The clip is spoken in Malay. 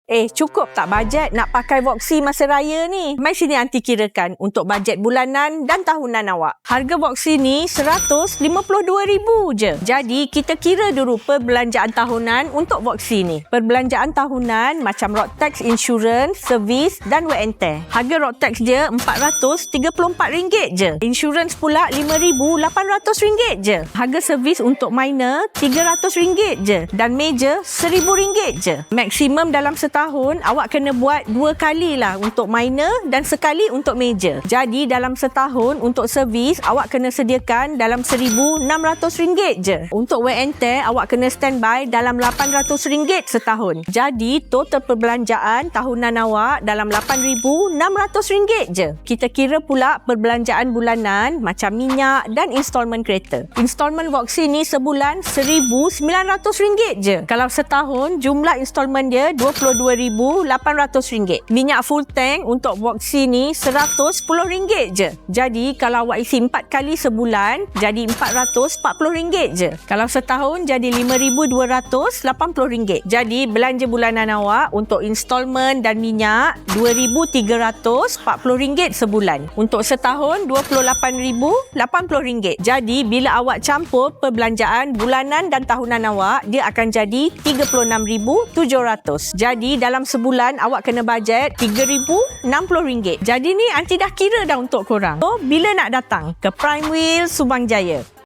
Cukup tak bajet nak pakai Voxy masa raya ni? Mai sini Aunty kirakan untuk bajet bulanan dan tahunan awak. Harga Voxy ni RM152,000 je. Jadi, kita kira dulu perbelanjaan tahunan untuk Voxy ni. Perbelanjaan tahunan macam road tax, insurans, servis dan wear and tear. Harga road tax dia RM434 je. Insurans pula RM5,800 je. Harga servis untuk minor RM300 je. Dan major RM1,000 je. Maksimum dalam setahun awak kena buat 2 kali lah untuk minor dan sekali untuk major. Jadi dalam setahun untuk servis awak kena sediakan dalam RM1,600 je. Untuk wear and tear awak kena standby dalam RM800 setahun. Jadi total perbelanjaan tahunan awak dalam RM8,600 je. Kita kira pula perbelanjaan bulanan macam minyak dan installment kereta. Installment Voxy ni sebulan RM1,900 je. Kalau setahun jumlah installment dia RM22,800. Minyak full tank untuk Voxy ni RM110 je. Jadi kalau awak isi 4 kali sebulan jadi RM440 je. Kalau setahun jadi RM5,280. Jadi belanja bulanan awak untuk installment dan minyak RM2,340 sebulan. Untuk setahun RM28,080. Jadi bila awak campur perbelanjaan bulanan dan tahunan awak, dia akan jadi RM36,700. Jadi dalam sebulan awak kena bajet RM3,060. Jadi ni Aunty dah kira dah untuk korang. So bila nak datang ke Prime Wheel Subang Jaya?